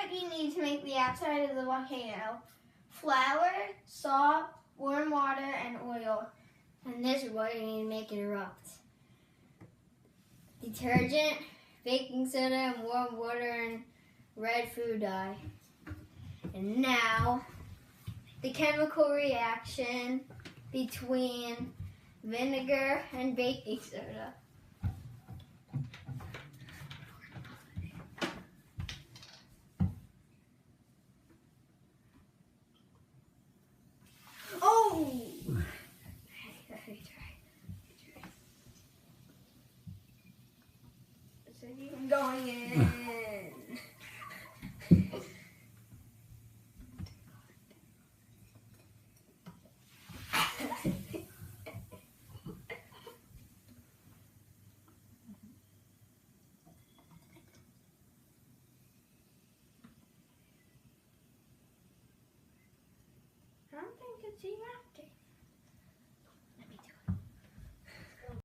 what you need to make the outside of the volcano. Flour, salt, warm water, and oil. And this is what you need to make it erupt. Detergent, baking soda, and warm water, and red food dye. And now, the chemical reaction between vinegar and baking soda. Oh! It's going in. I don't think it's even.